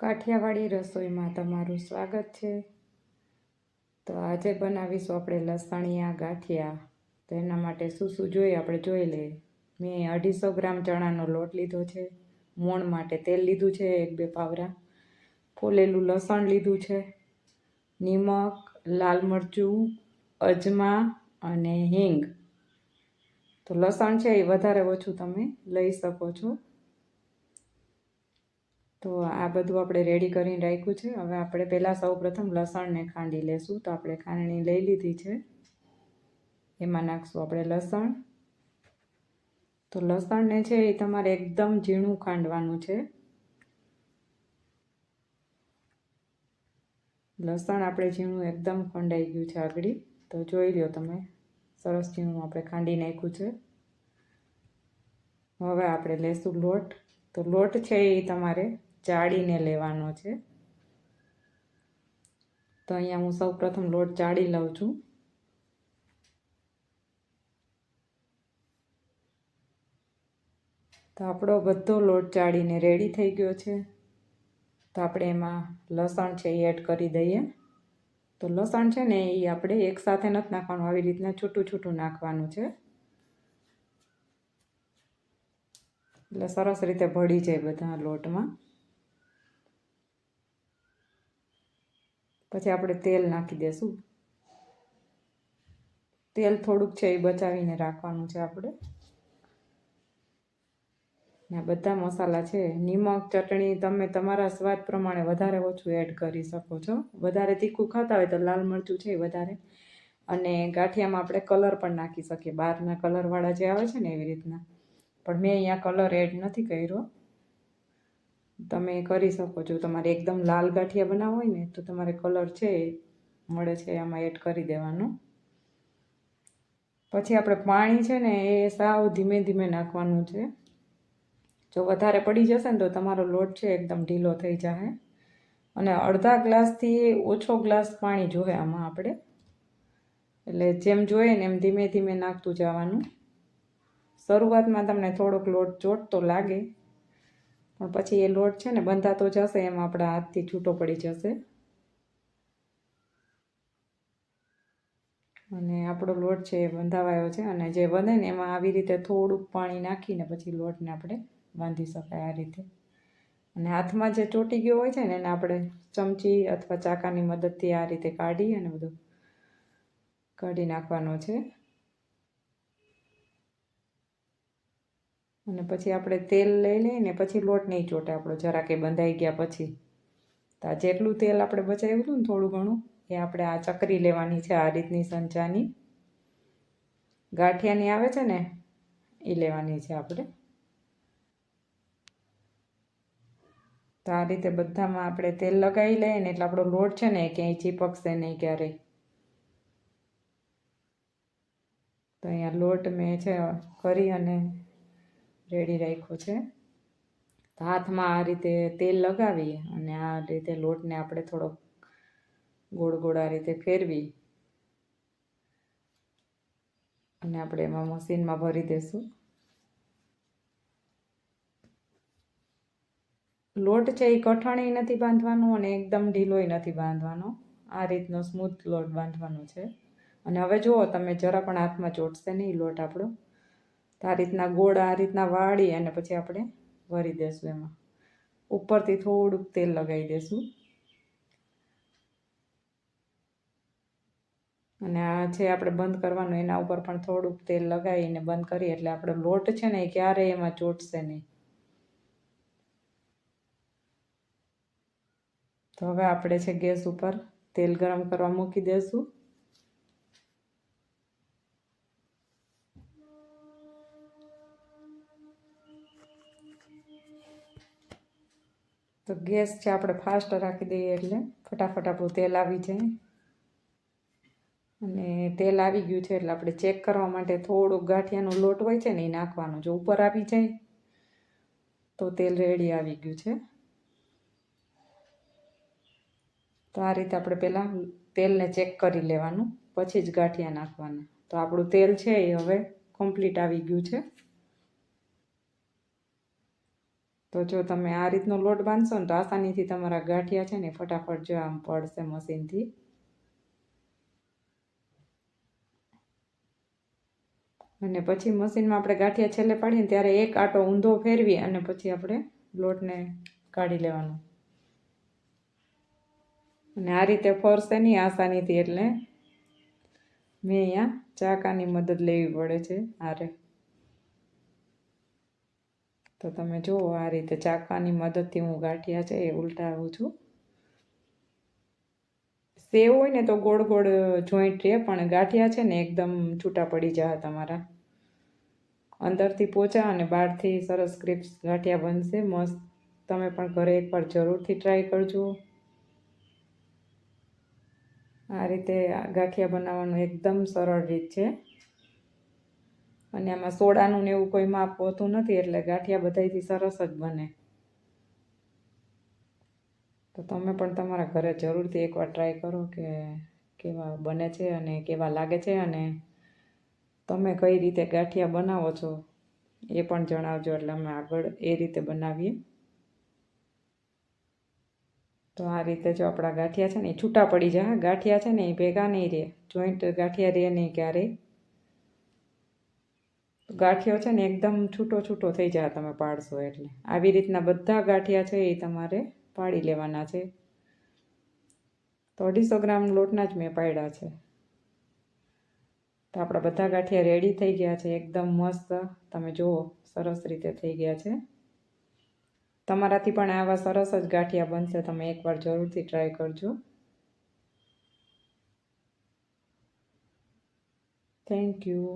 કાઠિયાવાડી રસોઈમાં તમારું સ્વાગત છે। તો આજે બનાવીશું આપણે લસણિયા ગાંઠિયા। તો એના માટે શું શું જોઈએ આપણે જોઈ લઈએ। મેં 250 ગ્રામ ચણાનો લોટ લીધો છે, મોણ માટે તેલ લીધું છે 1-2 પાવરા, ફોલેલું લસણ લીધું છે, નિમક, લાલ મરચું, અજમા અને હિંગ। તો લસણ છે એ વધારે ઓછું તમે લઈ શકો છો। તો આ બધું આપણે રેડી કરીને રાખ્યું છે। હવે આપણે પહેલાં સૌપ્રથમ લસણને ખાંડી લેશું। તો આપણે ખાંડણી લઈ લીધી છે, એમાં નાખશું આપણે લસણ। તો લસણને છે એ તમારે એકદમ ઝીણું ખાંડવાનું છે। લસણ આપણે ઝીણું એકદમ ખંડાઈ ગયું છે આગળ, તો જોઈ લો તમે, સરસ ઝીણું આપણે ખાંડી નાખ્યું છે। હવે આપણે લેશું લોટ। તો લોટ છે એ તમારે ચાળીને લેવાનો છે। તો અહીંયા હું સૌપ્રથમ લોટ ચાળી લઉં છું। તો આપણો બધો લોટ ચાળીને રેડી થઈ ગયો છે। તો આપણે એમાં લસણ છે એ એડ કરી દઈએ। તો લસણ છે ને એ આપણે એકસાથે નથી નાખવાનું, આવી રીતના છૂટું છૂટું નાખવાનું છે, એટલે સરસ રીતે ભળી જાય બધા લોટમાં। પછી આપણે તેલ નાખી દઈશું। તેલ થોડુંક છે એ બચાવીને રાખવાનું છે આપણે। ને બધા મસાલા છે, નિમક, ચટણી તમે તમારા સ્વાદ પ્રમાણે વધારે ઓછું એડ કરી શકો છો। વધારે તીખું ખાતા હોય તો લાલ મરચું છે એ વધારે, અને ગાંઠિયામાં આપણે કલર પણ નાખી શકીએ, બહારના કલરવાળા જે આવે છે ને એવી રીતના, પણ મેં અહીંયા કલર એડ નથી કર્યો। તમે કરી શકો છો। તમારે એકદમ લાલ ગાંઠિયા બનાવવા હોય ને તો તમારે કલર છે એ મળે છે આમાં એડ કરી દેવાનો। પછી આપણે પાણી છે ને એ સાવ ધીમે ધીમે નાખવાનું છે। જો વધારે પડી જશે ને તો તમારો લોટ છે એકદમ ઢીલો થઈ જશે, અને અડધા ગ્લાસથી ઓછો ગ્લાસ પાણી જોઈએ આમાં આપણે, એટલે જેમ જોઈએ ને એમ ધીમે ધીમે નાખતું જવાનું। શરૂઆતમાં તમને થોડોક લોટ ચોટતો લાગે, પણ પછી એ લોટ છે ને બંધાતો જશે એમ આપણા હાથથી છૂટો પડી જશે, અને આપણો લોટ છે એ બંધાવાયો છે। અને જે બને ને એમાં આવી રીતે થોડુંક પાણી નાખીને પછી લોટને આપણે બાંધી શકાય આ રીતે। અને હાથમાં જે ચોટી ગયો હોય છે ને એને આપણે ચમચી અથવા ચાકાની મદદથી આ રીતે કાઢી અને બધું કાઢી નાખવાનો છે। અને પછી આપણે તેલ લઈ લઈને પછી લોટ નહીં ચોટે આપણો જરા કે બંધાઈ ગયા પછી। તો આ જેટલું તેલ આપણે બચાવ્યું હતું ને થોડું ઘણું, એ આપણે આ ચકરી લેવાની છે, આ રીતની સંચાની ગાંઠિયાની આવે છે ને એ લેવાની છે આપણે। તો આ રીતે બધામાં આપણે તેલ લગાવી લઈએ ને એટલે આપણો લોટ છે ને ક્યાંય ચીપકશે નહીં ક્યારેય। તો અહીંયા લોટ મેં છે કરી અને રેડી રાખ્યો છે। તો હાથમાં આ રીતે તેલ લગાવી અને આ રીતે લોટને આપણે થોડોક ગોળ ગોળ આ રીતે ફેરવી અને આપણે એમાં મશીનમાં ભરી દઈશું। લોટ છે એ કઠણી નથી બાંધવાનો અને એકદમ ઢીલોય નથી બાંધવાનો, આ રીતનો સ્મૂથ લોટ બાંધવાનો છે। અને હવે જુઓ તમે, જરા પણ હાથમાં ચોટશે નહીં લોટ આપણો। તો આ રીતના ગોળ આ રીતના વાળી અને પછી આપણે ભરી દઈશું એમાં, ઉપરથી થોડુંક તેલ લગાવી દઈશું। અને આ છે આપણે બંધ કરવાનું, એના ઉપર પણ થોડુંક તેલ લગાવીને બંધ કરીએ એટલે આપણો લોટ છે ને એ ક્યારેય એમાં ચોટશે નહીં। તો હવે આપણે છે ગેસ ઉપર તેલ ગરમ કરવા મૂકી દઈશું। તો ગેસ છે આપણે ફાસ્ટ રાખી દઈએ એટલે ફટાફટ આપણું તેલ આવી જાય। અને તેલ આવી ગયું છે એટલે આપણે ચેક કરવા માટે થોડુંક ગાંઠિયાનો લોટ હોય છે ને એ નાખવાનો, જો ઉપર આવી જાય તો તેલ રેડી આવી ગયું છે। તો આ રીતે આપણે પહેલાં તેલને ચેક કરી લેવાનું, પછી જ ગાંઠિયા નાખવાના। તો આપણું તેલ છે એ હવે કમ્પ્લીટ આવી ગયું છે। તો જો તમે આ રીતનો લોટ બાંધશો ને તો આસાનીથી તમારા ગાંઠિયા છે ને ફટાફટ જો આમ પડશે મશીનથી. અને પછી મશીનમાં આપણે ગાંઠિયા છેલ્લે પાડીએ ને ત્યારે એક આટો ઊંધો ફેરવી અને પછી આપણે લોટને કાઢી લેવાનો. અને આ રીતે ફરશે નહીં આસાનીથી, એટલે મેં અહીંયા ચાકાની મદદ લેવી પડે છે આરે. તો તમે જુઓ આ રીતે ચાકાની મદદથી હું ગાંઠિયા છે એ ઉલટાવું છું. સેવ હોય ને તો ગોળ ગોળ જોઈન્ટ રહે, પણ ગાંઠિયા છે ને એકદમ છૂટા પડી જાય તમારા. અંદરથી પોચા અને બહારથી સરસ ક્રિસ્પ ગાંઠિયા બનશે મસ્ત. તમે પણ ઘરે એકવાર જરૂરથી ટ્રાય કરજો. આ રીતે ગાંઠિયા બનાવવાનું એકદમ સરળ રીત છે. અને આમાં સોડાનું ને એવું કોઈ માપ હોતું નથી, એટલે ગાંઠિયા બધાયથી સરસ જ બને. તો તમે પણ તમારા ઘરે જરૂરથી એકવાર ટ્રાય કરો કે કેવા બને છે અને કેવા લાગે છે, અને તમે કઈ રીતે ગાંઠિયા બનાવો છો એ પણ જણાવજો, એટલે અમે આગળ એ રીતે બનાવીએ. તો આ રીતે જો આપણા ગાંઠિયા છે ને એ છૂટા પડી જાય. ગાંઠિયા છે ને એ ભેગા નહીં રહે, જોઈન્ટ ગાંઠિયા રહે નહીં ક્યારેય. ગાંઠિયો છે ને એકદમ છૂટો છૂટો થઈ જાય તમે પાડશો એટલે. આવી રીતના બધા ગાંઠિયા છે એ તમારે પાડી લેવાના છે. તો 250 ગ્રામ લોટના જ મેં પાડ્યા છે. તો આપણા બધા ગાંઠિયા રેડી થઈ ગયા છે એકદમ મસ્ત. તમે જુઓ સરસ રીતે થઈ ગયા છે. તમારાથી પણ આવા સરસ જ ગાંઠિયા બનશે. તમે એકવાર જરૂરથી ટ્રાય કરજો. Thank you.